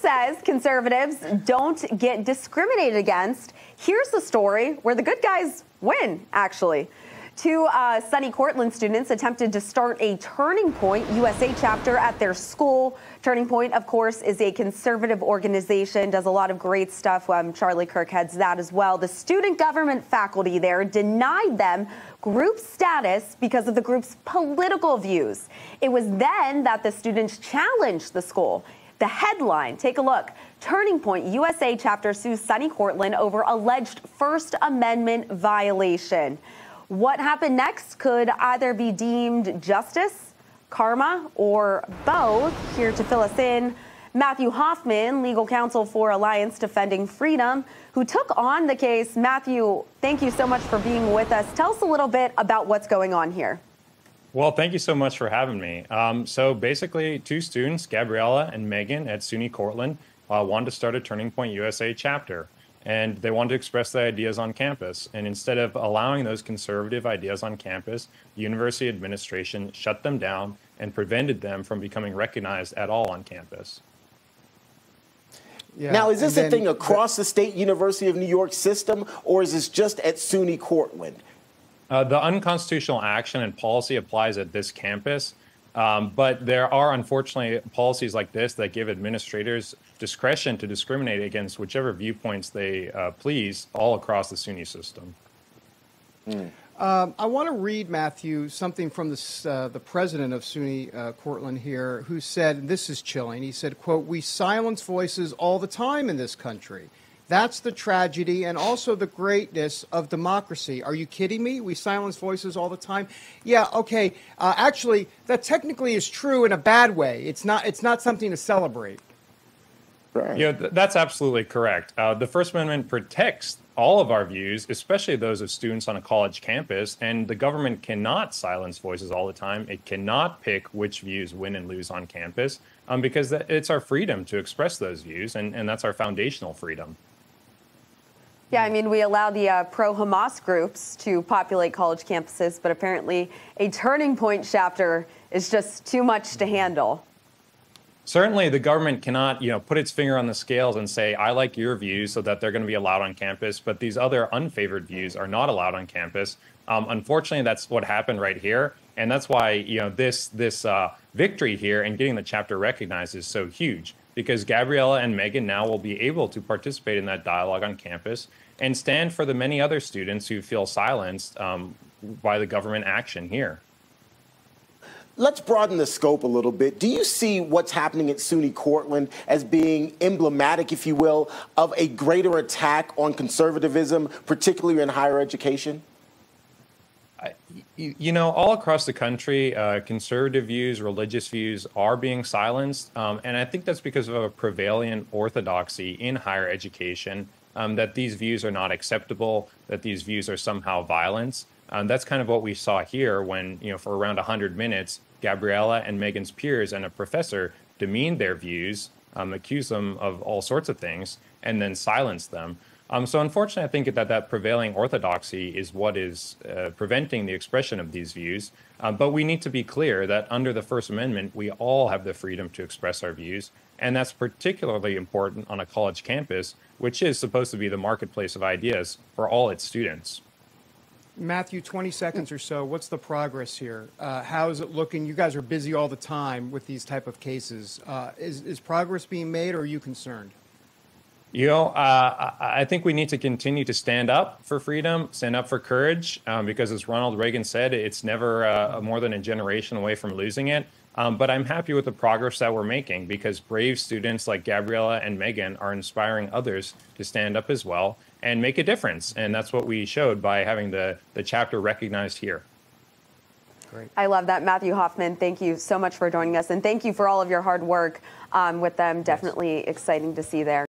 says conservatives don't get discriminated against. Here's the story where the good guys win, actually. Two SUNY Cortland students attempted to start a Turning Point USA chapter at their school. Turning Point, of course, is a conservative organization, does a lot of great stuff. Charlie Kirk heads that as well. The student government faculty there denied them group status because of the group's political views. It was then that the students challenged the school. The headline, take a look. Turning Point USA chapter sues SUNY Cortland over alleged First Amendment violation. What happened next could either be deemed justice, karma, or both. Here to fill us in, Matthew Hoffman, legal counsel for Alliance Defending Freedom, who took on the case. Matthew, thank you so much for being with us. Tell us a little bit about what's going on here. Well, thank you so much for having me. So basically, two students, Gabriella and Megan at SUNY Cortland, wanted to start a Turning Point USA chapter. And they wanted to express their ideas on campus. And instead of allowing those conservative ideas on campus, the university administration shut them down and prevented them from becoming recognized at all on campus. Yeah, now, is this a thing across the State University of New York system, or is this just at SUNY Cortland? The unconstitutional action and policy applies at this campus. But there are, unfortunately, policies like this that give administrators discretion to discriminate against whichever viewpoints they please all across the SUNY system. I want to read, Matthew, something from the president of SUNY Cortland here, who said, and this is chilling, he said, quote, "We silence voices all the time in this country. That's the tragedy and also the greatness of democracy." Are you kidding me? We silence voices all the time? Yeah, okay. Actually, that technically is true in a bad way. It's not something to celebrate. Right. Yeah, that's absolutely correct. The First Amendment protects all of our views, especially those of students on a college campus, and the government cannot silence voices all the time. It cannot pick which views win and lose on campus because it's our freedom to express those views, and that's our foundational freedom. Yeah, I mean, we allow the pro-Hamas groups to populate college campuses, but apparently a Turning Point chapter is just too much to handle. Certainly, the government cannot, put its finger on the scales and say, I like your views so that they're going to be allowed on campus, but these other unfavored views are not allowed on campus. Unfortunately, that's what happened right here. And that's why, this victory here and getting the chapter recognized is so huge, because Gabriella and Megan now will be able to participate in that dialogue on campus and stand for the many other students who feel silenced by the government action here. Let's broaden the scope a little bit. Do you see what's happening at SUNY Cortland as being emblematic, if you will, of a greater attack on conservatism, particularly in higher education? All across the country, conservative views, religious views are being silenced. And I think that's because of a prevailing orthodoxy in higher education, that these views are not acceptable, that these views are somehow violence. That's kind of what we saw here when, for around 100 minutes, Gabriella and Megan's peers and a professor demeaned their views, accused them of all sorts of things, and then silenced them. So unfortunately, I think that prevailing orthodoxy is what is preventing the expression of these views. But we need to be clear that under the First Amendment, we all have the freedom to express our views. And that's particularly important on a college campus, which is supposed to be the marketplace of ideas for all its students. Matthew, 20 seconds or so. What's the progress here? How is it looking? You guys are busy all the time with these type of cases. Is progress being made, or are you concerned? I think we need to continue to stand up for freedom, stand up for courage, because as Ronald Reagan said, it's never more than a generation away from losing it. But I'm happy with the progress that we're making because brave students like Gabriella and Megan are inspiring others to stand up as well and make a difference. And that's what we showed by having the chapter recognized here. Great. I love that. Matthew Hoffman, thank you so much for joining us. And thank you for all of your hard work with them. Definitely exciting to see there.